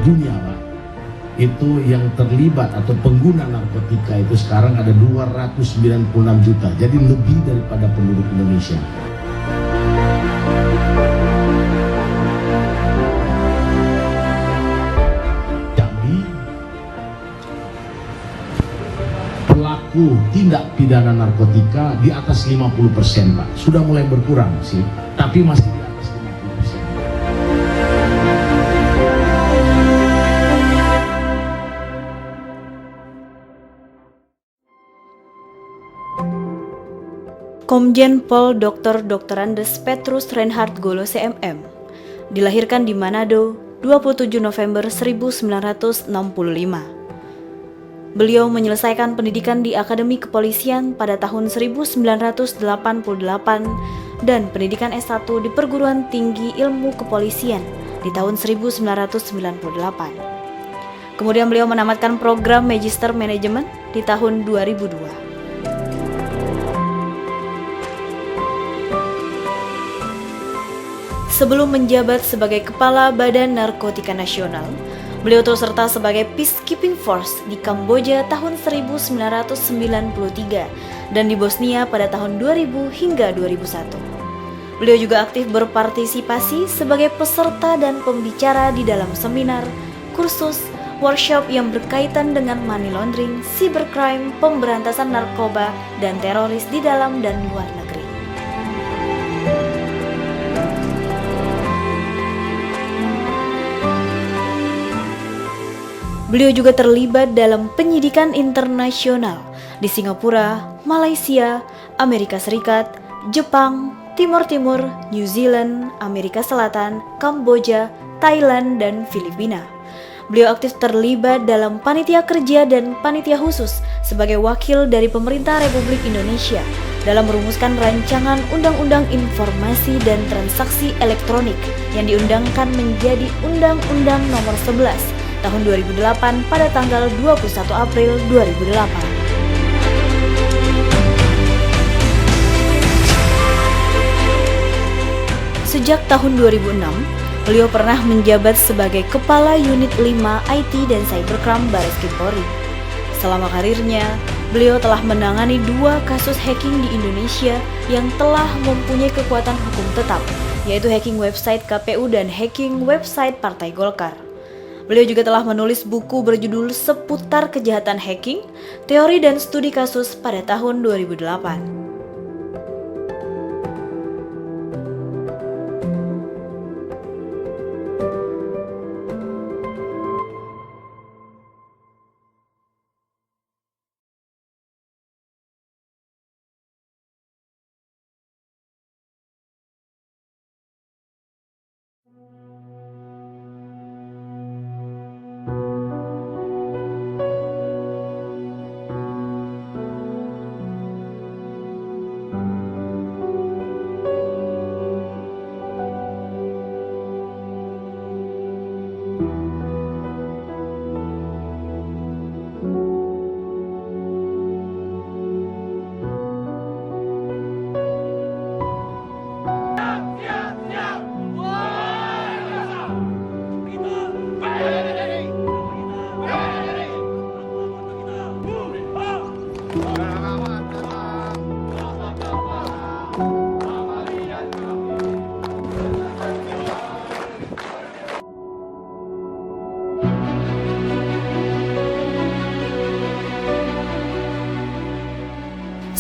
dunia, Pak. Itu yang terlibat atau pengguna narkotika itu sekarang ada 296 juta, jadi lebih daripada penduduk Indonesia. Jambi, pelaku tindak pidana narkotika di atas 50%, Pak. Sudah mulai berkurang sih, tapi masih di atas 50%. Komjen Pol Dr. Andes Petrus Reinhard Golose MM dilahirkan di Manado 27 November 1965. Beliau menyelesaikan pendidikan di Akademi Kepolisian pada tahun 1988 dan pendidikan S1 di Perguruan Tinggi Ilmu Kepolisian di tahun 1998. Kemudian beliau menamatkan program Magister Manajemen di tahun 2002. Sebelum menjabat sebagai Kepala Badan Narkotika Nasional, beliau turut serta sebagai Peacekeeping Force di Kamboja tahun 1993 dan di Bosnia pada tahun 2000 hingga 2001. Beliau juga aktif berpartisipasi sebagai peserta dan pembicara di dalam seminar, kursus, workshop yang berkaitan dengan money laundering, cybercrime, pemberantasan narkoba, dan teroris di dalam dan luar negeri. Beliau juga terlibat dalam penyidikan internasional di Singapura, Malaysia, Amerika Serikat, Jepang, Timur Timur, New Zealand, Amerika Selatan, Kamboja, Thailand, dan Filipina. Beliau aktif terlibat dalam panitia kerja dan panitia khusus sebagai wakil dari pemerintah Republik Indonesia dalam merumuskan rancangan Undang-Undang Informasi dan Transaksi Elektronik yang diundangkan menjadi Undang-Undang Nomor 11 tahun 2008 pada tanggal 21 April 2008. Sejak tahun 2006, beliau pernah menjabat sebagai Kepala Unit 5 IT dan Cybercrime Bareskrim Polri. Selama karirnya, beliau telah menangani 2 kasus hacking di Indonesia yang telah mempunyai kekuatan hukum tetap, yaitu hacking website KPU dan hacking website Partai Golkar. Beliau juga telah menulis buku berjudul Seputar Kejahatan Hacking, Teori dan Studi Kasus pada tahun 2008.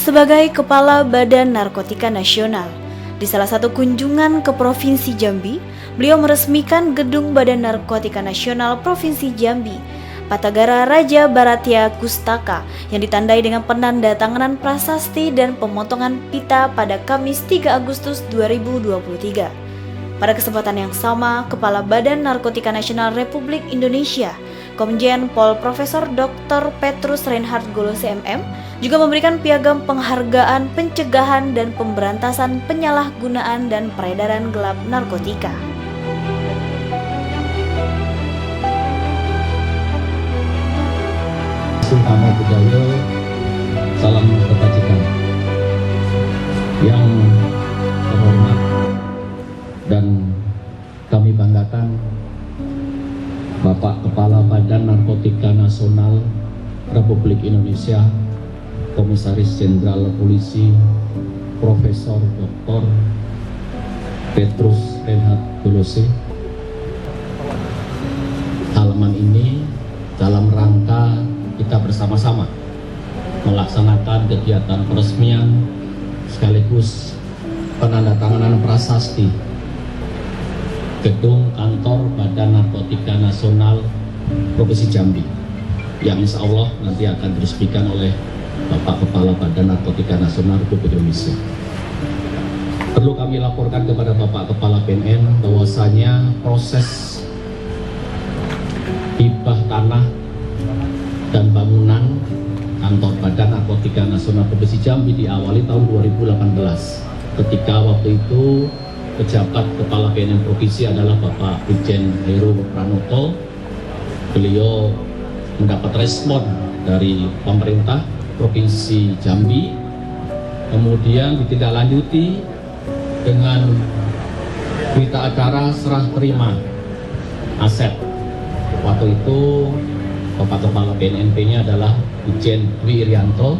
Sebagai Kepala Badan Narkotika Nasional, di salah satu kunjungan ke Provinsi Jambi, beliau meresmikan Gedung Badan Narkotika Nasional Provinsi Jambi, Patagara Raja Bharatya Kustaka, yang ditandai dengan penandatanganan prasasti dan pemotongan pita pada Kamis 3 Agustus 2023. Pada kesempatan yang sama, Kepala Badan Narkotika Nasional Republik Indonesia, Komjen Pol Profesor Dr. Petrus Reinhard Golose MM, juga memberikan piagam penghargaan pencegahan dan pemberantasan penyalahgunaan dan peredaran gelap narkotika. Tamu budaya, salam kebajikan yang terhormat dan kami banggakan Bapak Kepala Badan Narkotika Nasional Republik Indonesia, Komisaris Jenderal Polisi Profesor Dr. Petrus Reinhard Golose. Halaman ini dalam rangka kita bersama-sama melaksanakan kegiatan peresmian sekaligus penandatanganan prasasti gedung kantor Badan Narkotika Nasional Provinsi Jambi yang insya Allah nanti akan diresmikan oleh Bapak Kepala Badan Narkotika Nasional Republik Indonesia. Perlu kami laporkan kepada Bapak Kepala BNN bahwasanya proses hibah tanah dan bangunan kantor Badan Narkotika Nasional Provinsi Jambi diawali tahun 2018 ketika waktu itu pejabat Kepala BNN Provinsi adalah Bapak Brigjen Heru Pranoto. Beliau mendapat respon dari pemerintah Provinsi Jambi, kemudian ditindaklanjuti dengan berita acara serah terima aset. Waktu itu Bapak Kepala BNNP-nya adalah Brigjen Dwi Irianto.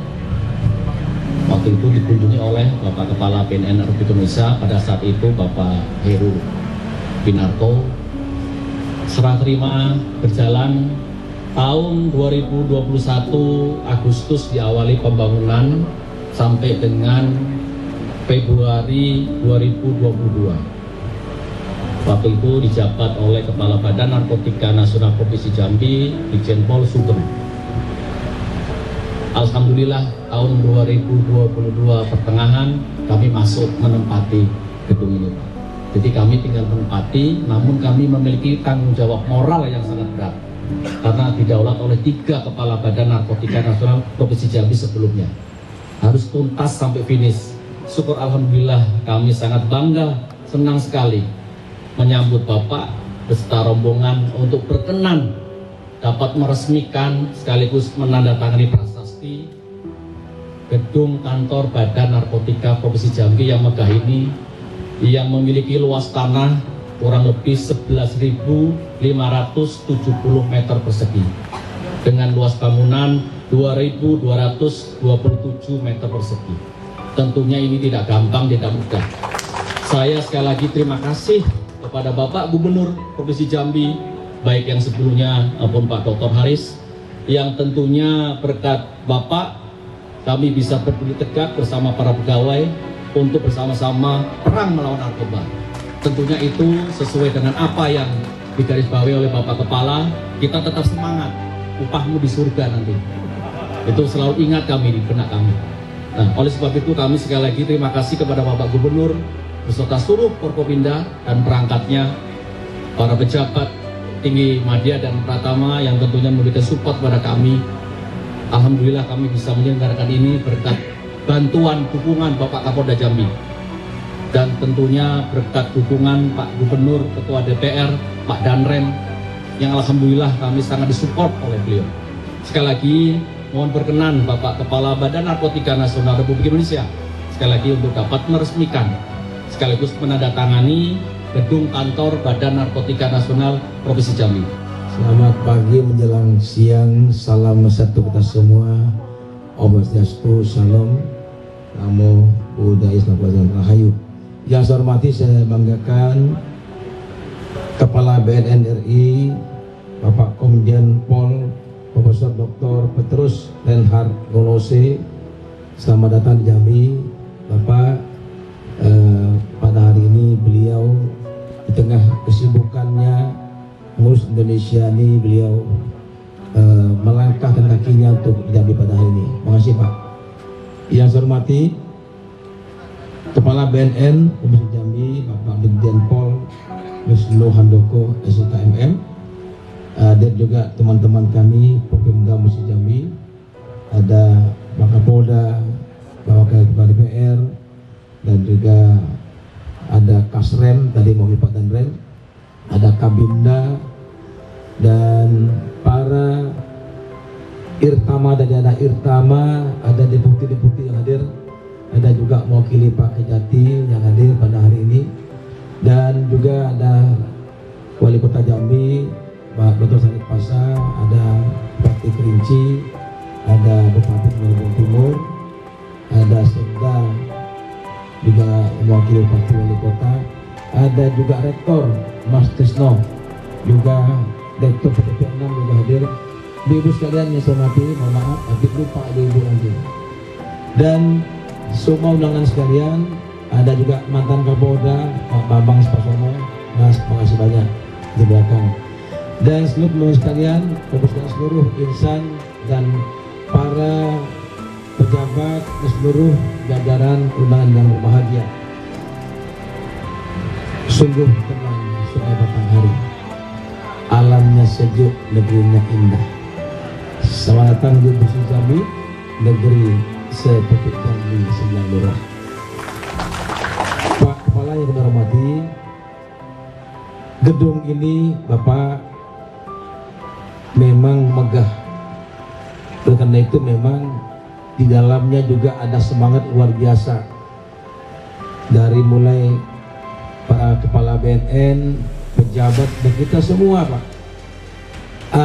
Waktu itu dikunjungi oleh Bapak Kepala BNN Republik Indonesia, pada saat itu Bapak Heru Pinarto. Serah terima berjalan tahun 2021 Agustus diawali pembangunan sampai dengan Februari 2022. Waktu itu dijabat oleh Kepala Badan Narkotika Nasional Provinsi Jambi, Brigjen Pol Sugeng. Alhamdulillah tahun 2022 pertengahan kami masuk menempati gedung ini, Pak. Jadi kami tinggal menempati, namun kami memiliki tanggung jawab moral yang sangat berat karena didaulat oleh 3 Kepala Badan Narkotika Nasional Provinsi Jambi sebelumnya. Harus tuntas sampai finish. Syukur alhamdulillah kami sangat bangga, senang sekali menyambut Bapak beserta rombongan untuk berkenan dapat meresmikan sekaligus menandatangani prasasti gedung kantor Badan Narkotika Provinsi Jambi yang megah ini, yang memiliki luas tanah kurang lebih 11.570 meter persegi dengan luas bangunan 2.227 meter persegi. Tentunya ini tidak gampang, tidak mudah. Saya sekali lagi terima kasih kepada Bapak Gubernur Provinsi Jambi, baik yang sebelumnya maupun Pak Dr. Haris, yang tentunya berkat Bapak kami bisa berdiri tegak bersama para pegawai untuk bersama-sama perang melawan narkoba. Tentunya itu sesuai dengan apa yang digarisbawahi oleh Bapak Kepala. Kita tetap semangat, upahmu di surga nanti. Itu selalu ingat kami di benak kami. Nah, oleh sebab itu kami sekali lagi terima kasih kepada Bapak Gubernur beserta seluruh Forkopimda dan perangkatnya, para pejabat tinggi Madya dan Pratama yang tentunya memberikan support pada kami. Alhamdulillah kami bisa menyelenggarakan ini berkat bantuan dukungan Bapak Kapolda Jambi dan tentunya berkat dukungan Pak Gubernur, Ketua DPR, Pak Danrem, yang alhamdulillah kami sangat disupport oleh beliau. Sekali lagi mohon berkenan Bapak Kepala Badan Narkotika Nasional Republik Indonesia sekali lagi untuk dapat meresmikan sekaligus menandatangani gedung kantor Badan Narkotika Nasional Provinsi Jambi. Selamat pagi menjelang siang, salam satu kita semua. Om Swastiastu, Salam, Namo Buddhaya, Salam Rahayu. Yang saya hormati, saya banggakan Kepala BNN RI, Bapak Komjen Pol Profesor Dr. Petrus Reinhard Golose. Selamat datang di Jambi, Bapak. Pada hari ini beliau di tengah kesibukannya mengurus Indonesia ini, beliau melangkahkan kakinya untuk Jambi pada hari ini. Terima kasih, Pak. Yang saya hormati Kepala BNN Provinsi Jambi, Bapak Brigjen Pol Wisnu Handoko SKMM, dan juga teman-teman kami Forkopimda Provinsi Jambi, ada Pak Kapolda, Bapak Kepala DPR, dan juga ada Kasrem, tadi mau Pak Danrem, ada Kabinda, dan para Irtama dan ada Irtama, ada deputi-deputi yang hadir, ada juga mewakili Pak Kejati yang hadir pada hari ini, dan juga ada Wali Kota Jambi, Pak Dr. Bupati Kerinci, ada Bupati Lampung Timur, ada Sekda juga mewakili Bupati Wali Kota, ada juga Rektor Mas Trisno, juga Direktur PTP 6 juga hadir. Ibu sekalian yang saya hormati, mohon maaf, tapi lupa ibu nanti. Dan semua undangan sekalian, ada juga mantan Kapolda Pak Bambang Spasono, Mas, terima kasih banyak di belakang. Dan seluruh sekalian, seluruh insan dan para pejabat dan seluruh jajaran undangan yang berbahagia. Sungguh tenang Sungai Batanghari, alamnya sejuk, negerinya indah. Selamat datang di Provinsi Jambi, negeri seperti Jambi Sembilan Lurah. Pak Kepala yang kami hormati, gedung ini Bapak memang megah. Oleh karena itu memang di dalamnya juga ada semangat luar biasa dari mulai para kepala BNN, pejabat dan kita semua Pak,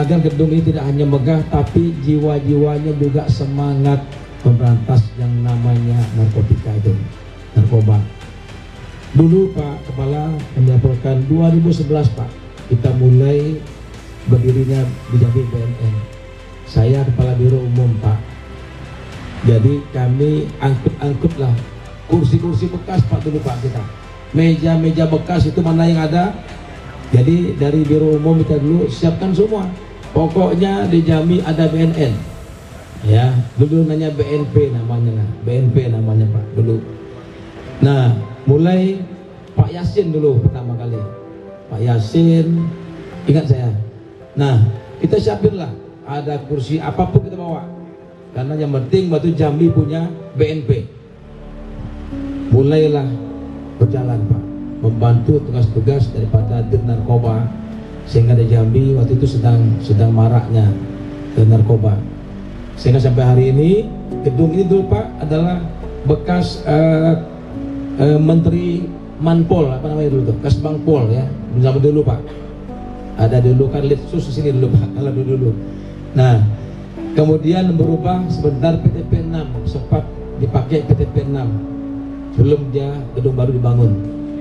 agar gedung ini tidak hanya megah tapi jiwa-jiwanya juga semangat memberantas yang namanya narkotika itu, narkoba. Dulu Pak Kepala melaporkan 2011 Pak, kita mulai berdirinya di Jambi BNN. Saya Kepala Biro Umum Pak. Jadi kami angkut-angkutlah kursi-kursi bekas Pak dulu Pak kita. Meja-meja bekas itu mana yang ada. Jadi dari Biro Umum kita dulu siapkan semua. Pokoknya di Jambi ada BNN. Ya, dulu nanya BNP namanya, BNP namanya Pak dulu. Nah, mulai Pak Yasin dulu pertama kali. Pak Yasin, ingat saya. Nah, kita siapinlah ada kursi apapun kita bawa. Karena yang penting waktu Jambi punya BNP. Mulailah berjalan Pak, membantu tugas-tugas daripada Dir Narkoba, sehingga di Jambi waktu itu sedang maraknya Dir Narkoba. Sehingga sampai hari ini gedung ini dulu Pak adalah bekas Menteri Manpol, apa namanya dulu tuh, Kasbangpol ya, zaman dulu Pak. Ada dulu kan Litsus di sini dulu Pak, kalau dulu. Nah, kemudian berubah sebentar PTP 6, sempat dipakai PTP 6 sebelum dia gedung baru dibangun.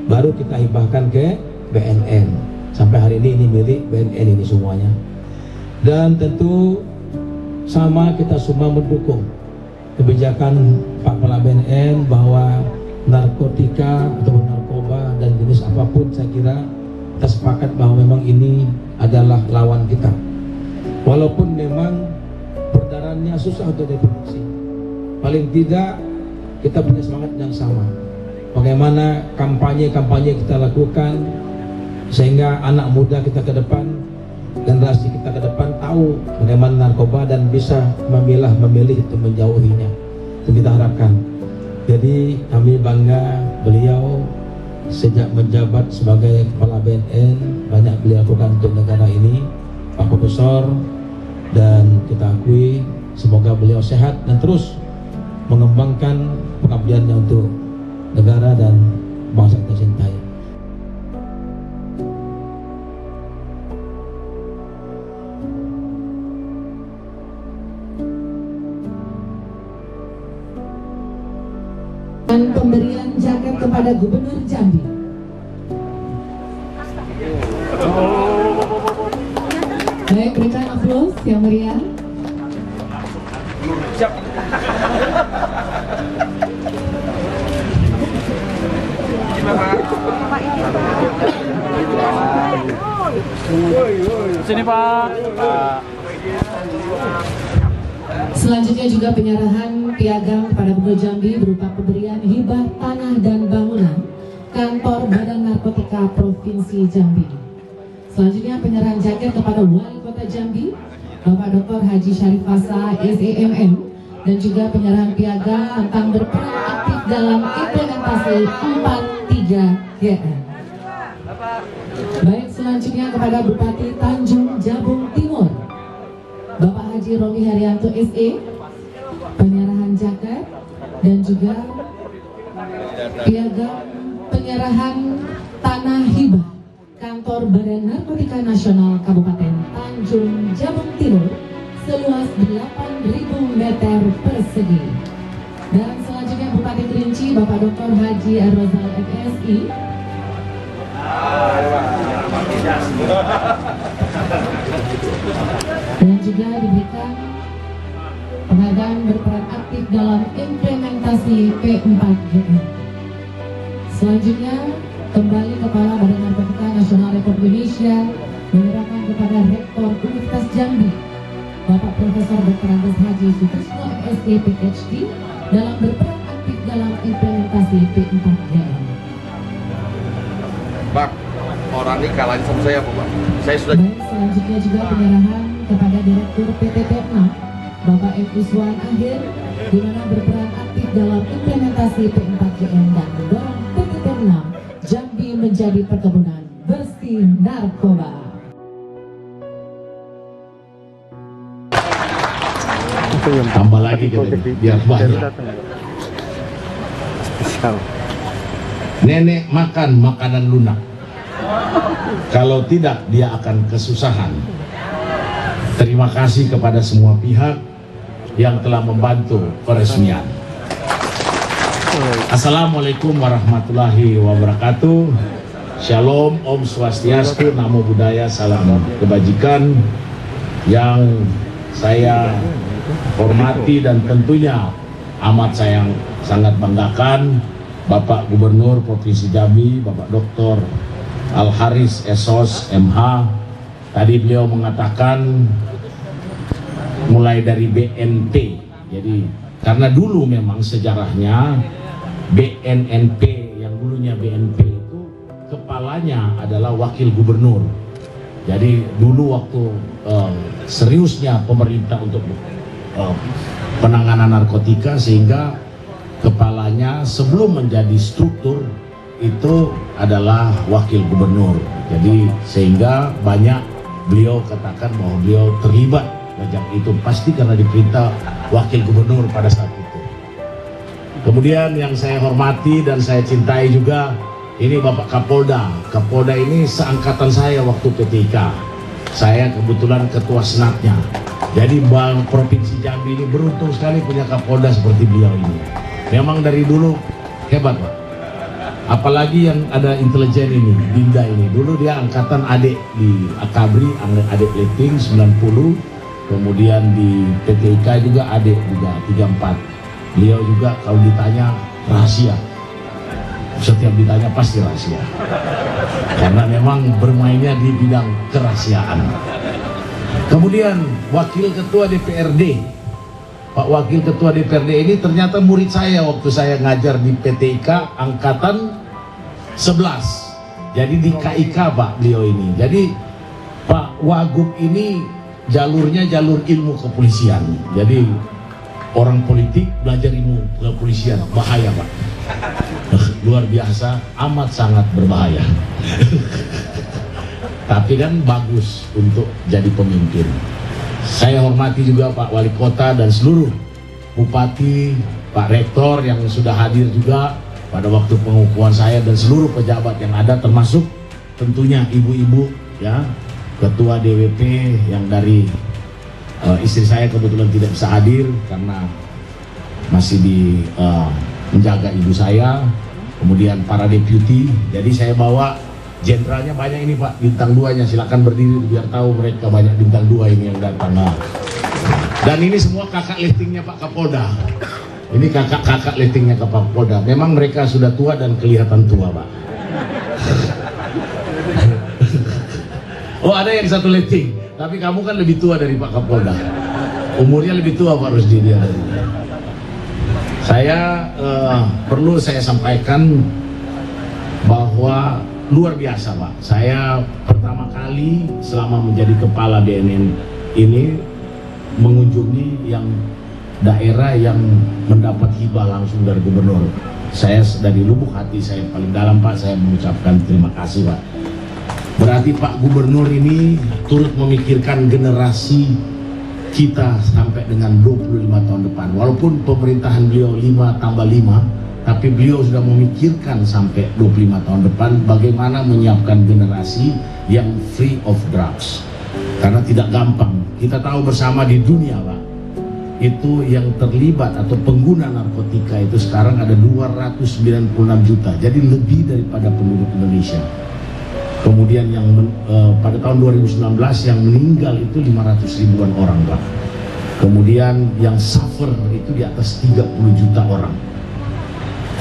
Baru kita hibahkan ke BNN. Sampai hari ini milik BNN ini semuanya. Dan tentu sama kita semua mendukung kebijakan Pak Kepala BNN bahwa narkotika atau narkoba dan jenis apapun, saya kira kita sepakat bahwa memang ini adalah lawan kita. Walaupun memang peredarannya susah untuk diproduksi, paling tidak kita punya semangat yang sama. Bagaimana kampanye-kampanye kita lakukan sehingga anak muda kita ke depan, generasi kita ke depan tahu bagaimana narkoba dan bisa memilih untuk menjauhinya. Itu kita harapkan. Jadi kami bangga beliau sejak menjabat sebagai Kepala BNN banyak beliau lakukan untuk negara ini, Pak Profesor, dan kita akui semoga beliau sehat dan terus mengembangkan pengabdiannya untuk negara dan bangsa kita cintai. Dan pemberian jaket kepada Gubernur Jambi. Baik, berikan aplaus yang meriah. Sini Pak. Selanjutnya juga penyerahan piagam kepada Gubernur Jambi berupa pemberian hibah tanah dan bangunan kantor Badan Narkotika Provinsi Jambi. Selanjutnya penyerahan jaket kepada Wali Kota Jambi Bapak Dr. Haji Syarif Fasa SEMM, dan juga penyerahan piagam tentang berperan aktif dalam implementasi 43GN. Baik, selanjutnya kepada Bupati Tanjung Jabung Timur Bapak Haji Romi Haryanto SE, penyerahan jaket dan juga piagam penyerahan tanah hibah kantor Badan Narkotika Nasional Kabupaten Tanjung Jabung Timur seluas 8.000 meter persegi. Dan selanjutnya Bupati Kerinci Bapak Dr. Haji Ar-Rozal MSI. Dan juga diberikan penghargaan berperan aktif dalam implementasi P4GN. Selanjutnya kembali Kepala Badan Narkotika Nasional Republik Indonesia menyerahkan kepada Rektor Universitas Jambi Bapak Profesor Dr. Andes Haji Sutrisno MSc PhD dalam berperan aktif dalam implementasi P4GN. Bang, orang ini kalahin sama saya apa Bang? Saya sudah... Baik, selanjutnya juga penyerahan kepada Direktur PT Perna Bapak M. Iswan Akhir, di mana berperan aktif dalam implementasi P4GN dan mendorong PT Perna Jambi menjadi perkebunan bersih narkoba. Tambah lagi biar banyak. Nenek makan makanan lunak. Kalau tidak dia akan kesusahan. Terima kasih kepada semua pihak yang telah membantu peresmian. Assalamualaikum warahmatullahi wabarakatuh. Shalom, Om Swastiastu, Namo Buddhaya, salam kebajikan. Yang saya hormati dan tentunya amat sayang sangat banggakan Bapak Gubernur Provinsi Jambi, Bapak Dr. Al-Haris Esos MH. Tadi beliau mengatakan mulai dari BNP. Jadi karena dulu memang sejarahnya BNNP yang dulunya BNP itu kepalanya adalah wakil gubernur. Jadi dulu waktu seriusnya pemerintah untuk penanganan narkotika, sehingga kepalanya sebelum menjadi struktur itu adalah wakil gubernur. Jadi sehingga banyak beliau katakan bahwa beliau terlibat sejak itu pasti karena diperintah wakil gubernur pada saat itu. Kemudian yang saya hormati dan saya cintai juga ini Bapak Kapolda. Kapolda ini seangkatan saya waktu PTIK. Saya kebetulan ketua senatnya. Jadi Bang Provinsi Jambi ini beruntung sekali punya Kapolda seperti beliau ini. Memang dari dulu hebat Pak. Apalagi yang ada intelijen ini, Dinda ini. Dulu dia angkatan adik di Akabri, adik Leting 90. Kemudian di PTIK juga adik juga 34. Beliau juga kalau ditanya rahasia. Setiap ditanya pasti rahasia. Karena memang bermainnya di bidang kerahasiaan. Kemudian Wakil Ketua DPRD. Pak Wakil Ketua DPRD ini ternyata murid saya waktu saya ngajar di PTIK angkatan 11. Jadi di KIK Pak beliau ini. Jadi Pak Wagub ini jalurnya jalur ilmu kepolisian. Jadi orang politik belajar ilmu kepolisian, bahaya Pak. Luar biasa, amat sangat berbahaya. Tapi kan bagus untuk jadi pemimpin. Saya hormati juga Pak Wali Kota dan seluruh Bupati, Pak Rektor yang sudah hadir juga pada waktu pengukuhan saya, dan seluruh pejabat yang ada, termasuk tentunya ibu-ibu ya, Ketua DWP yang dari istri saya kebetulan tidak bisa hadir karena masih menjaga ibu saya. Kemudian para deputi. Jadi saya bawa jenderalnya banyak ini Pak, bintang 2-nya, silakan berdiri biar tahu mereka banyak bintang 2 ini yang datang. Nah. Dan ini semua kakak liftingnya Pak Kapolda. Ini kakak liftingnya ke Pak Kapolda. Memang mereka sudah tua dan kelihatan tua Pak. Oh ada yang satu lifting, tapi kamu kan lebih tua dari Pak Kapolda. Umurnya lebih tua Pak Rusdi dia. Saya perlu saya sampaikan bahwa luar biasa Pak. Saya pertama kali selama menjadi kepala BNN ini mengunjungi yang daerah yang mendapat hibah langsung dari gubernur. Saya dari lubuk hati saya paling dalam Pak, saya mengucapkan terima kasih Pak. Berarti Pak Gubernur ini turut memikirkan generasi kita sampai dengan 25 tahun depan. Walaupun pemerintahan beliau 5 tambah 5, tapi beliau sudah memikirkan sampai 25 tahun depan bagaimana menyiapkan generasi yang free of drugs. Karena tidak gampang. Kita tahu bersama di dunia, Pak, itu yang terlibat atau pengguna narkotika itu sekarang ada 296 juta, jadi lebih daripada penduduk Indonesia. Kemudian yang pada tahun 2019 yang meninggal itu 500 ribuan orang, Pak. Kemudian yang suffer itu di atas 30 juta orang.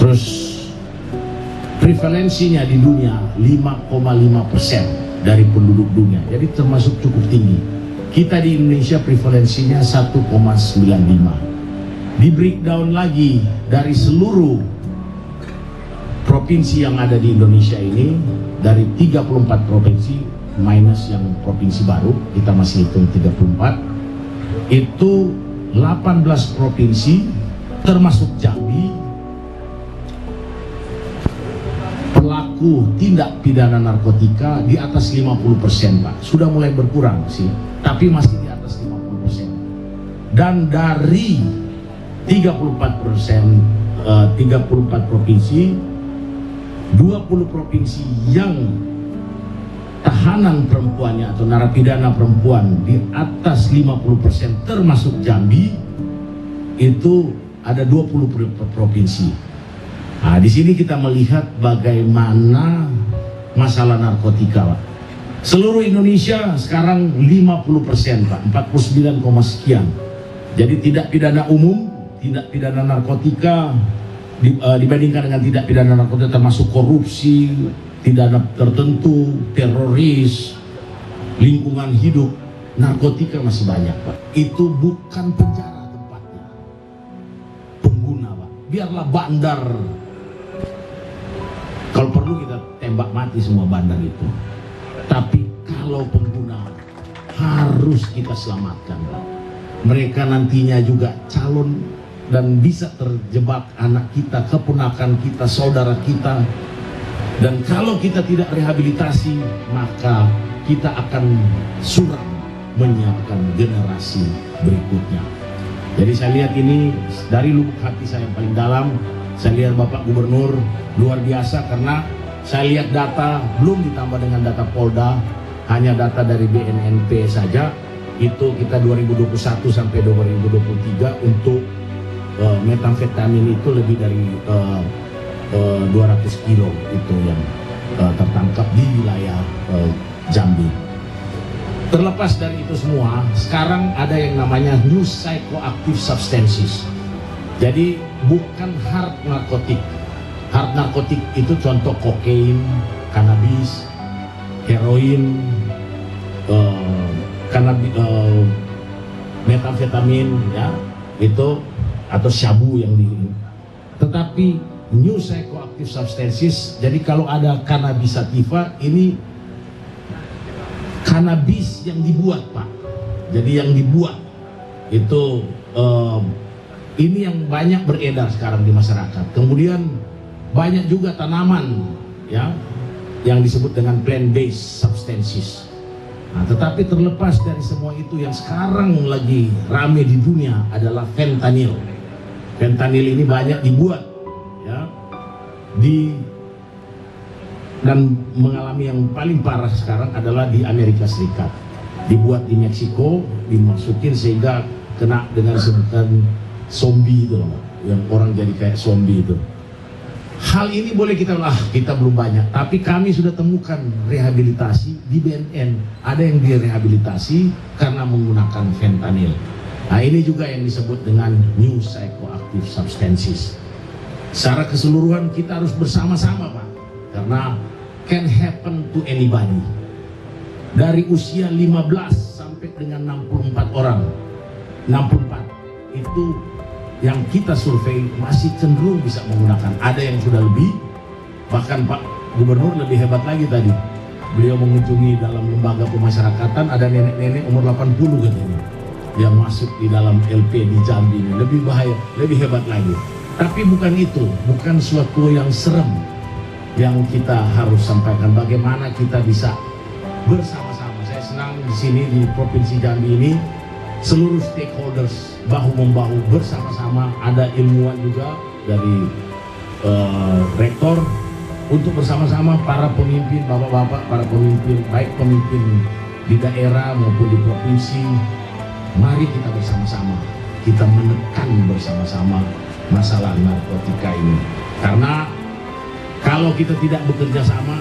Terus prevalensinya di dunia 5,5% dari penduduk dunia, jadi termasuk cukup tinggi. Kita di Indonesia prevalensinya 1,95. Di breakdown lagi dari seluruh provinsi yang ada di Indonesia ini, dari 34 provinsi minus yang provinsi baru, kita masih hitung 34, itu 18 provinsi termasuk Jambi, pelaku tindak pidana narkotika di atas 50%, Pak. Sudah mulai berkurang sih, tapi masih di atas 50%. Dan dari 34 provinsi, 20 provinsi yang tahanan perempuannya atau narapidana perempuan di atas 50%, termasuk Jambi, itu ada 20 provinsi. Nah, di sini kita melihat bagaimana masalah narkotika, Pak. Seluruh Indonesia sekarang 50%, Pak, 49, sekian. Jadi tidak pidana umum, tidak pidana narkotika dibandingkan dengan tidak pidana narkotika termasuk korupsi, pidana tertentu, teroris, lingkungan hidup, narkotika masih banyak, Pak. Itu bukan penjara tempatnya. Pengguna, Pak. Biarlah bandar. Kalau perlu kita tembak mati semua bandar itu. Tapi kalau pengguna harus kita selamatkan, Pak. Mereka nantinya juga calon dan bisa terjebak anak kita, keponakan kita, saudara kita. Dan kalau kita tidak rehabilitasi, maka kita akan suram menyiapkan generasi berikutnya. Jadi saya lihat ini dari lubuk hati saya yang paling dalam. Saya lihat Bapak Gubernur luar biasa, karena saya lihat data belum ditambah dengan data Polda, hanya data dari BNNP saja. Itu kita 2021 sampai 2023 untuk metamfetamin itu lebih dari 200 kilo itu yang tertangkap di wilayah Jambi. Terlepas dari itu semua, sekarang ada yang namanya new psychoactive substances. Jadi bukan hard narkotik. Hard narkotik itu contoh kokain, kanabis, heroin, metamfetamin, ya, itu atau syabu yang di. Tetapi new psychoactive substances, jadi kalau ada cannabis sativa, ini kanabis yang dibuat, Pak. Jadi yang dibuat itu ini yang banyak beredar sekarang di masyarakat. Kemudian banyak juga tanaman, ya, yang disebut dengan plant-based substances. Nah, tetapi terlepas dari semua itu, yang sekarang lagi rame di dunia adalah fentanyl. Fentanyl ini banyak dibuat, ya, dan mengalami yang paling parah sekarang adalah di Amerika Serikat. Dibuat di Meksiko, dimasukin sehingga kena dengan sebutan zombie itu, yang orang jadi kayak zombie itu. Hal ini boleh kita belum banyak, tapi kami sudah temukan rehabilitasi di BNN. Ada yang direhabilitasi karena menggunakan fentanyl. Nah, ini juga yang disebut dengan new psychoactive substances. Secara keseluruhan kita harus bersama-sama, Pak, karena can happen to anybody. Dari usia 15 sampai dengan 64 orang, 64 itu yang kita survei masih cenderung bisa menggunakan. Ada yang sudah lebih, bahkan Pak Gubernur lebih hebat lagi tadi. Beliau mengunjungi dalam lembaga pemasyarakatan, ada nenek-nenek umur 80 katanya yang masuk di dalam LP di Jambi ini. Lebih bahaya, lebih hebat lagi. Tapi bukan itu, bukan suatu yang serem yang kita harus sampaikan. Bagaimana kita bisa bersama-sama. Saya senang di sini di Provinsi Jambi ini seluruh stakeholders bahu-membahu bersama-sama. Ada ilmuwan juga dari rektor untuk bersama-sama para pemimpin, bapak-bapak, para pemimpin, baik pemimpin di daerah maupun di provinsi, mari kita bersama-sama, kita menekan bersama-sama masalah narkotika ini. Karena kalau kita tidak bekerja sama,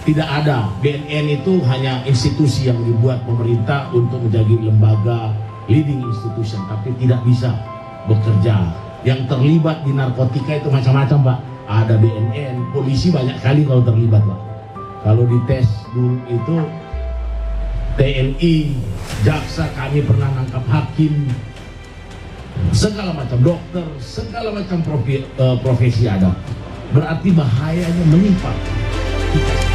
tidak ada. BNN itu hanya institusi yang dibuat pemerintah untuk menjadi lembaga leading institution, tapi tidak bisa bekerja. Yang terlibat di narkotika itu macam-macam, Pak. Ada BNN, polisi banyak kali kalau terlibat, Pak. Kalau dites dulu itu TNI, jaksa, kami pernah nangkap hakim, segala macam dokter, segala macam profesi ada. Berarti bahayanya menimpa kita.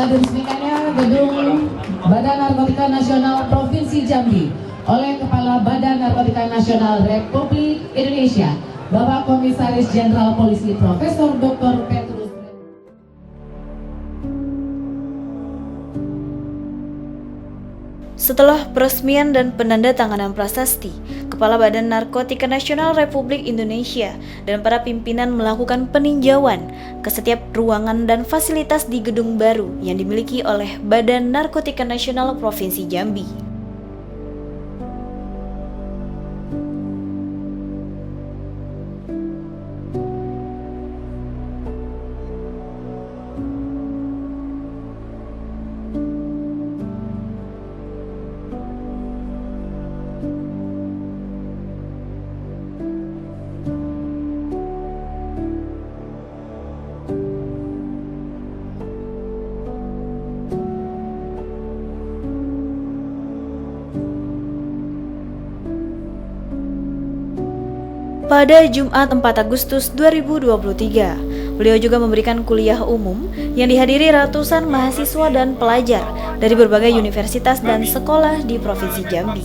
Diresmikannya Gedung Badan Narkotika Nasional Provinsi Jambi oleh Kepala Badan Narkotika Nasional Republik Indonesia, Bapak Komisaris Jenderal Polisi Profesor Dr. Petrus. Setelah peresmian dan penandatanganan prasasti, Kepala Badan Narkotika Nasional Republik Indonesia dan para pimpinan melakukan peninjauan ke setiap ruangan dan fasilitas di gedung baru yang dimiliki oleh Badan Narkotika Nasional Provinsi Jambi. Pada Jumat 4 Agustus 2023, beliau juga memberikan kuliah umum yang dihadiri ratusan mahasiswa dan pelajar dari berbagai universitas dan sekolah di Provinsi Jambi.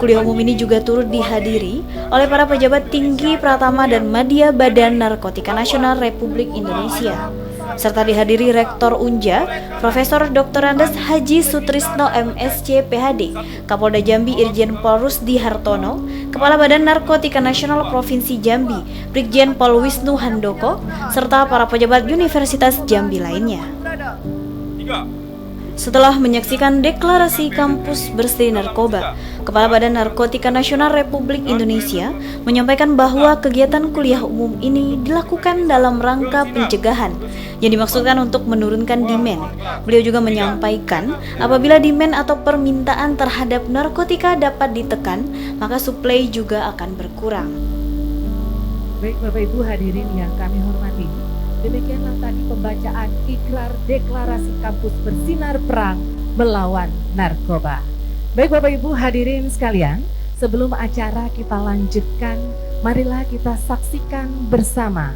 Kuliah umum ini juga turut dihadiri oleh para pejabat tinggi Pratama dan Madya Badan Narkotika Nasional Republik Indonesia, serta dihadiri Rektor Unja, Profesor Dr. Andes Haji Sutrisno MSc PhD, Kapolda Jambi Irjen Pol Rusdi Hartono, Kepala Badan Narkotika Nasional Provinsi Jambi, Brigjen Pol Wisnu Handoko, serta para pejabat Universitas Jambi lainnya. Setelah menyaksikan deklarasi kampus bersih narkoba, Kepala Badan Narkotika Nasional Republik Indonesia menyampaikan bahwa kegiatan kuliah umum ini dilakukan dalam rangka pencegahan yang dimaksudkan untuk menurunkan demand. Beliau juga menyampaikan apabila demand atau permintaan terhadap narkotika dapat ditekan, maka suplai juga akan berkurang. Baik Bapak Ibu hadirin yang kami hormati, demikianlah tadi pembacaan ikrar deklarasi kampus bersinar perang melawan narkoba. Baik Bapak Ibu hadirin sekalian, sebelum acara kita lanjutkan, marilah kita saksikan bersama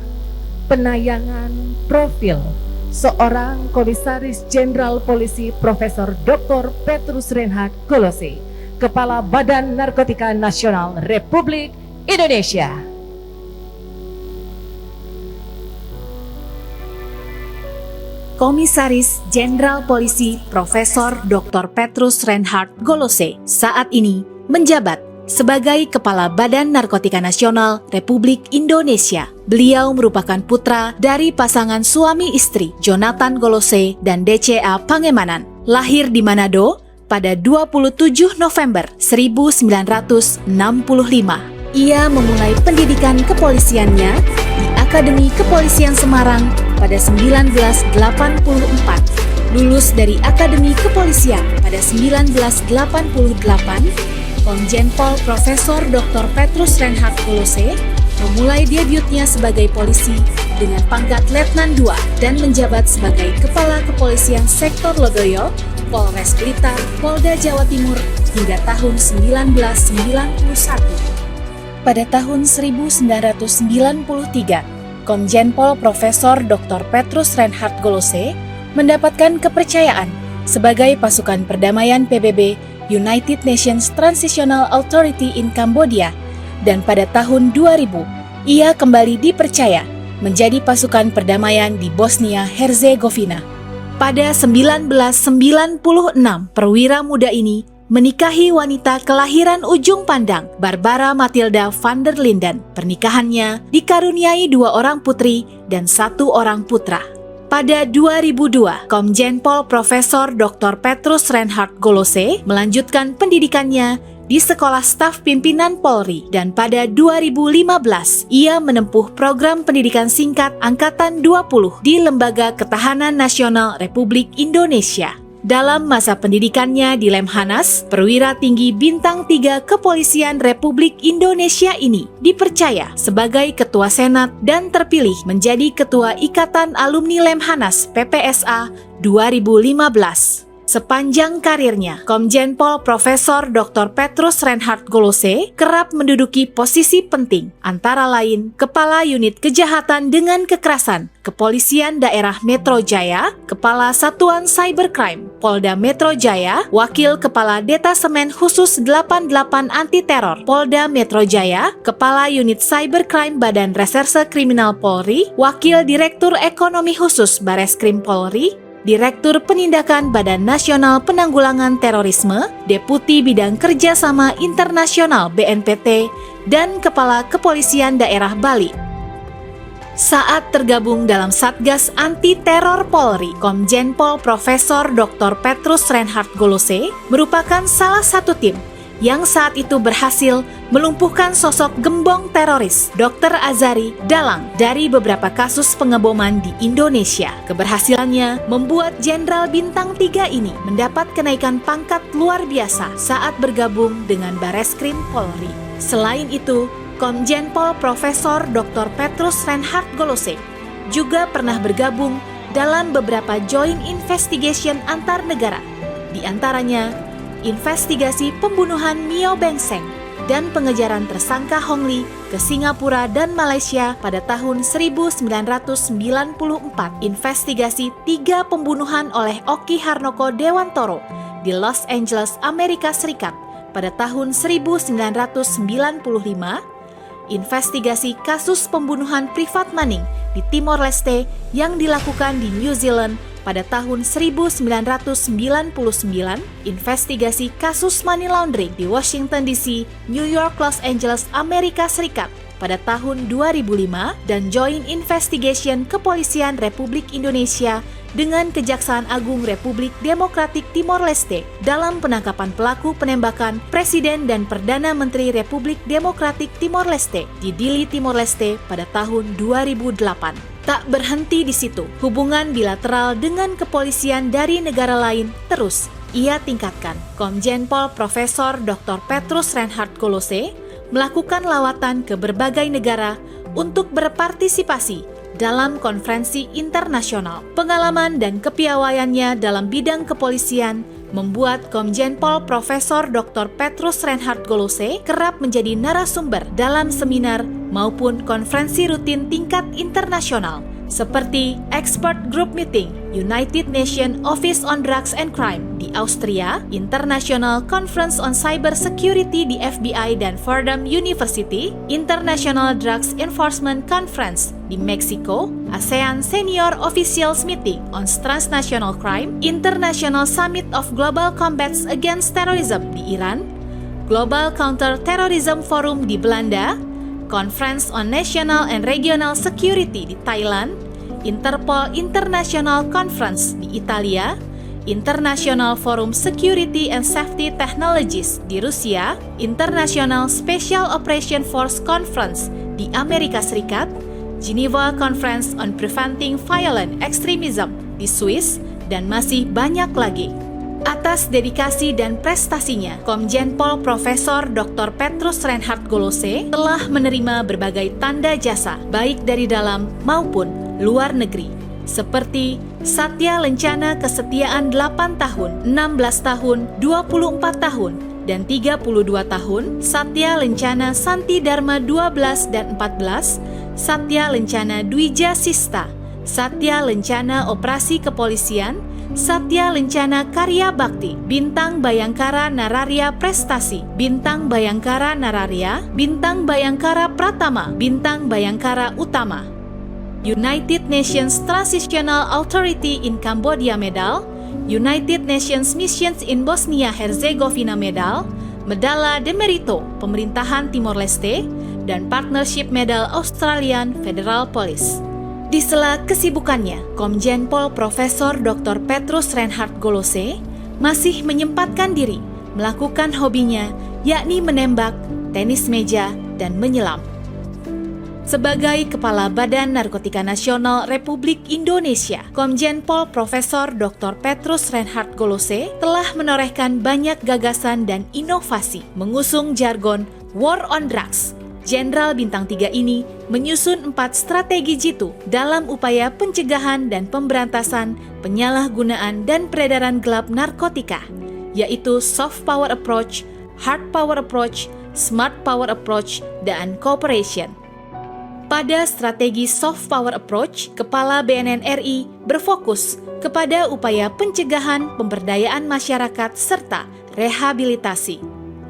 penayangan profil seorang Komisaris Jenderal Polisi Profesor Dr. Petrus Reinhard Golose, Kepala Badan Narkotika Nasional Republik Indonesia. Komisaris Jenderal Polisi Profesor Dr. Petrus Reinhard Golose saat ini menjabat sebagai Kepala Badan Narkotika Nasional Republik Indonesia. Beliau merupakan putra dari pasangan suami istri Jonathan Golose dan DCA Pangemanan. Lahir di Manado pada 27 November 1965. Ia memulai pendidikan kepolisiannya di Akademi Kepolisian Semarang pada 1984, lulus dari Akademi Kepolisian pada 1988, Komjen Pol Profesor Dr. Petrus Reinhard Golose memulai debutnya sebagai polisi dengan pangkat Letnan II dan menjabat sebagai Kepala Kepolisian Sektor Lodoyo, Polres Blitar, Polda Jawa Timur hingga tahun 1991. Pada tahun 1993, Komjen Pol Profesor Dr. Petrus Reinhard Golose mendapatkan kepercayaan sebagai pasukan perdamaian PBB United Nations Transitional Authority in Cambodia, dan pada tahun 2000 ia kembali dipercaya menjadi pasukan perdamaian di Bosnia-Herzegovina. Pada 1996, perwira muda ini menikahi wanita kelahiran Ujung Pandang, Barbara Matilda van der Linden. Pernikahannya dikaruniai 2 orang putri dan 1 orang putra. Pada 2002, Komjen Pol Profesor Dr. Petrus Reinhard Golose melanjutkan pendidikannya di Sekolah Staf Pimpinan Polri, dan pada 2015 ia menempuh program pendidikan singkat Angkatan 20 di Lembaga Ketahanan Nasional Republik Indonesia. Dalam masa pendidikannya di Lemhanas, perwira tinggi bintang 3 Kepolisian Republik Indonesia ini dipercaya sebagai Ketua Senat dan terpilih menjadi Ketua Ikatan Alumni Lemhanas PPSA 2015. Sepanjang karirnya, Komjen Pol Profesor Dr. Petrus Reinhard Golose kerap menduduki posisi penting, antara lain Kepala Unit Kejahatan dengan Kekerasan Kepolisian Daerah Metro Jaya, Kepala Satuan Cybercrime Polda Metro Jaya, Wakil Kepala Detasemen Khusus 88 Anti Teror Polda Metro Jaya, Kepala Unit Cybercrime Badan Reserse Kriminal Polri, Wakil Direktur Ekonomi Khusus Bareskrim Polri, Direktur Penindakan Badan Nasional Penanggulangan Terorisme, Deputi Bidang Kerjasama Internasional BNPT, dan Kepala Kepolisian Daerah Bali. Saat tergabung dalam Satgas Anti Teror Polri, Komjen Pol Profesor Dr. Petrus Reinhard Golose merupakan salah satu tim yang saat itu berhasil melumpuhkan sosok gembong teroris Dr. Azari Dalang dari beberapa kasus pengeboman di Indonesia. Keberhasilannya membuat Jenderal Bintang 3 ini mendapat kenaikan pangkat luar biasa saat bergabung dengan Bareskrim Polri. Selain itu, Komjen Pol Profesor Dr. Petrus Reinhard Golose juga pernah bergabung dalam beberapa joint investigation antar negara, di antaranya investigasi pembunuhan Mio Bengseng dan pengejaran tersangka Hong Li ke Singapura dan Malaysia pada tahun 1994, investigasi 3 pembunuhan oleh Oki Harnoko Dewantoro di Los Angeles, Amerika Serikat pada tahun 1995, investigasi kasus pembunuhan Privat Manning di Timor Leste yang dilakukan di New Zealand pada tahun 1999, investigasi kasus money laundering di Washington DC, New York, Los Angeles, Amerika Serikat pada tahun 2005, dan Joint Investigation Kepolisian Republik Indonesia dengan Kejaksaan Agung Republik Demokratik Timor Leste dalam penangkapan pelaku penembakan Presiden dan Perdana Menteri Republik Demokratik Timor Leste di Dili, Timor Leste pada tahun 2008. Tak berhenti di situ, hubungan bilateral dengan kepolisian dari negara lain terus ia tingkatkan. Komjen Pol Profesor Dr. Petrus Reinhard Golose melakukan lawatan ke berbagai negara untuk berpartisipasi dalam konferensi internasional. Pengalaman dan kepiawaiannya dalam bidang kepolisian membuat Komjen Pol Profesor Dr. Petrus Reinhard Golose kerap menjadi narasumber dalam seminar maupun konferensi rutin tingkat internasional seperti Expert Group Meeting United Nations Office on Drugs and Crime di Austria, International Conference on Cyber Security di FBI dan Fordham University, International Drugs Enforcement Conference di Meksiko, ASEAN Senior Officials Meeting on Transnational Crime, International Summit of Global Combats Against Terrorism di Iran, Global Counter-Terrorism Forum di Belanda, Conference on National and Regional Security di Thailand, Interpol International Conference di Italia, International Forum Security and Safety Technologies di Rusia, International Special Operation Force Conference di Amerika Serikat, Geneva Conference on Preventing Violent Extremism di Swiss, dan masih banyak lagi. Atas dedikasi dan prestasinya, Komjen Pol Profesor Dr. Petrus Reinhard Golose telah menerima berbagai tanda jasa baik dari dalam maupun luar negeri, seperti Satya Lencana Kesetiaan 8 tahun, 16 tahun, 24 tahun, dan 32 tahun, Satya Lencana Santi Dharma 12 dan 14, Satya Lencana Dwija Sista Satya Lencana Operasi Kepolisian, Satya Lencana Karya Bakti, Bintang Bayangkara Nararia Prestasi, Bintang Bayangkara Nararia, Bintang Bayangkara Pratama, Bintang Bayangkara Utama. United Nations Transitional Authority in Cambodia Medal, United Nations Missions in Bosnia Herzegovina Medal, Medalla de Merito Pemerintahan Timor Leste, dan Partnership Medal Australian Federal Police. Di sela kesibukannya, Komjen Pol Profesor Dr. Petrus Reinhard Golose masih menyempatkan diri melakukan hobinya, yakni menembak, tenis meja, dan menyelam. Sebagai Kepala Badan Narkotika Nasional Republik Indonesia, Komjen Pol Profesor Dr. Petrus Reinhard Golose telah menorehkan banyak gagasan dan inovasi mengusung jargon War on Drugs. Jenderal Bintang 3 ini menyusun 4 strategi jitu dalam upaya pencegahan dan pemberantasan penyalahgunaan dan peredaran gelap narkotika, yaitu soft power approach, hard power approach, smart power approach, dan cooperation. Pada strategi soft power approach, Kepala BNN RI berfokus kepada upaya pencegahan pemberdayaan masyarakat serta rehabilitasi.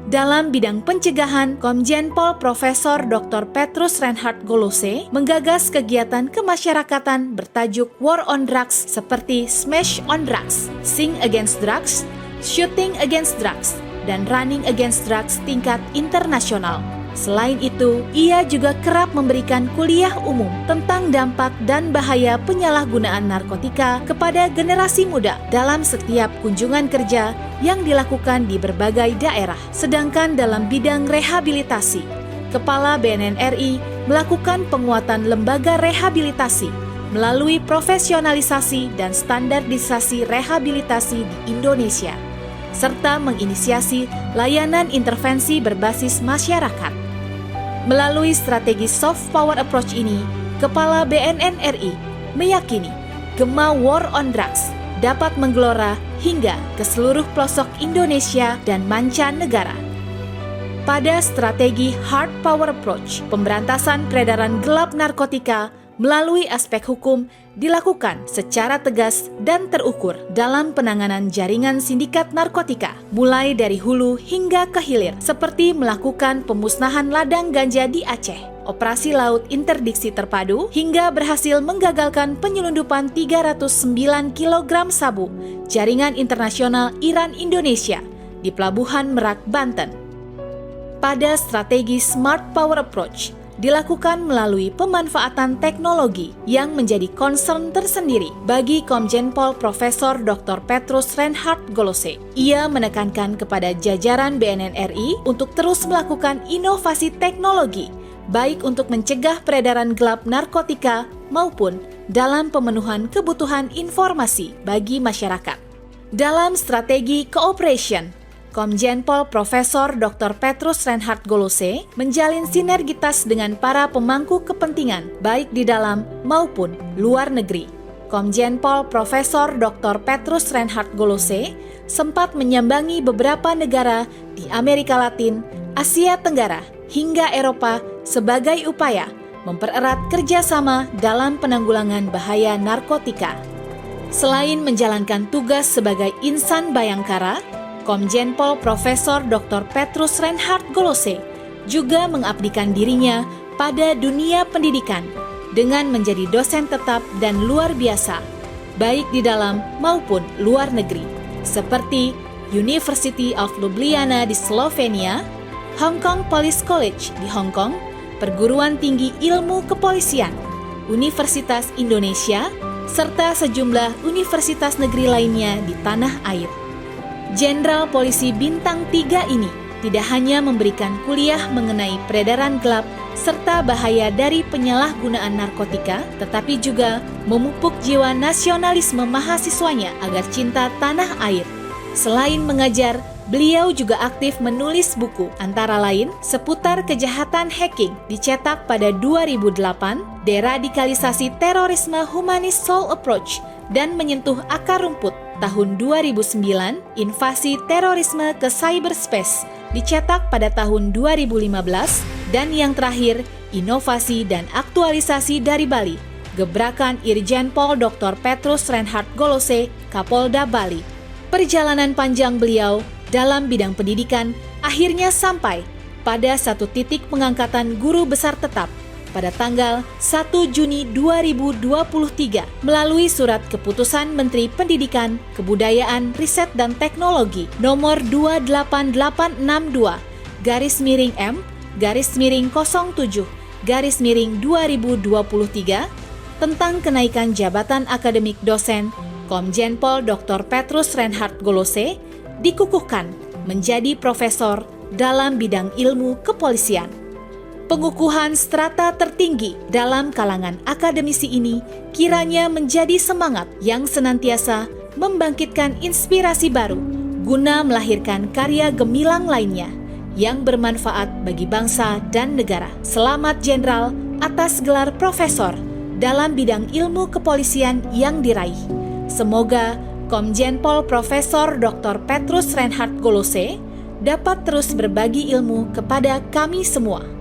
Dalam bidang pencegahan, Komjen Pol Profesor Dr. Petrus Reinhard Golose menggagas kegiatan kemasyarakatan bertajuk War on Drugs seperti Smash on Drugs, Sing Against Drugs, Shooting Against Drugs, dan Running Against Drugs tingkat internasional. Selain itu, ia juga kerap memberikan kuliah umum tentang dampak dan bahaya penyalahgunaan narkotika kepada generasi muda dalam setiap kunjungan kerja yang dilakukan di berbagai daerah. Sedangkan dalam bidang rehabilitasi, Kepala BNN RI melakukan penguatan lembaga rehabilitasi melalui profesionalisasi dan standarisasi rehabilitasi di Indonesia, serta menginisiasi layanan intervensi berbasis masyarakat. Melalui strategi soft power approach ini, Kepala BNN RI meyakini gema War on Drugs dapat menggelora hingga ke seluruh pelosok Indonesia dan mancanegara. Pada strategi hard power approach, pemberantasan peredaran gelap narkotika melalui aspek hukum dilakukan secara tegas dan terukur dalam penanganan jaringan sindikat narkotika, mulai dari hulu hingga ke hilir, seperti melakukan pemusnahan ladang ganja di Aceh, operasi laut interdiksi terpadu, hingga berhasil menggagalkan penyelundupan 309 kg sabu jaringan internasional Iran-Indonesia di Pelabuhan Merak, Banten. Pada strategi smart power approach, dilakukan melalui pemanfaatan teknologi yang menjadi concern tersendiri bagi Komjen Pol Profesor Dr. Petrus Reinhard Golose. Ia menekankan kepada jajaran BNN RI untuk terus melakukan inovasi teknologi, baik untuk mencegah peredaran gelap narkotika maupun dalam pemenuhan kebutuhan informasi bagi masyarakat. Dalam strategi cooperation, Komjen Pol Profesor Dr. Petrus Reinhard Golose menjalin sinergitas dengan para pemangku kepentingan baik di dalam maupun luar negeri. Komjen Pol Profesor Dr. Petrus Reinhard Golose sempat menyambangi beberapa negara di Amerika Latin, Asia Tenggara, hingga Eropa sebagai upaya mempererat kerjasama dalam penanggulangan bahaya narkotika. Selain menjalankan tugas sebagai insan Bayangkara, Komjen Pol Profesor Dr. Petrus Reinhard Golose juga mengabdikan dirinya pada dunia pendidikan dengan menjadi dosen tetap dan luar biasa, baik di dalam maupun luar negeri, seperti University of Ljubljana di Slovenia, Hong Kong Police College di Hong Kong, Perguruan Tinggi Ilmu Kepolisian, Universitas Indonesia, serta sejumlah universitas negeri lainnya di tanah air. Jenderal Polisi Bintang 3 ini tidak hanya memberikan kuliah mengenai peredaran gelap serta bahaya dari penyalahgunaan narkotika, tetapi juga memupuk jiwa nasionalisme mahasiswanya agar cinta tanah air. Selain mengajar, beliau juga aktif menulis buku, antara lain seputar kejahatan hacking dicetak pada 2008, Deradikalisasi Terorisme Humanist Soul Approach, dan Menyentuh Akar Rumput tahun 2009, Invasi Terorisme ke Cyberspace dicetak pada tahun 2015, dan yang terakhir, Inovasi dan Aktualisasi dari Bali, gebrakan Irjen Pol Dr. Petrus Reinhard Golose, Kapolda Bali. Perjalanan panjang beliau dalam bidang pendidikan akhirnya sampai pada satu titik pengangkatan guru besar tetap pada tanggal 1 Juni 2023 melalui Surat Keputusan Menteri Pendidikan, Kebudayaan, Riset dan Teknologi nomor 28862-07-07-2023 tentang kenaikan jabatan akademik dosen Komjen Pol Dr. Petrus Reinhard Golose dikukuhkan menjadi profesor dalam bidang ilmu kepolisian. Pengukuhan strata tertinggi dalam kalangan akademisi ini kiranya menjadi semangat yang senantiasa membangkitkan inspirasi baru guna melahirkan karya gemilang lainnya yang bermanfaat bagi bangsa dan negara. Selamat Jenderal atas gelar profesor dalam bidang ilmu kepolisian yang diraih. Semoga Komjen Pol Profesor Dr. Petrus Reinhard Golose dapat terus berbagi ilmu kepada kami semua.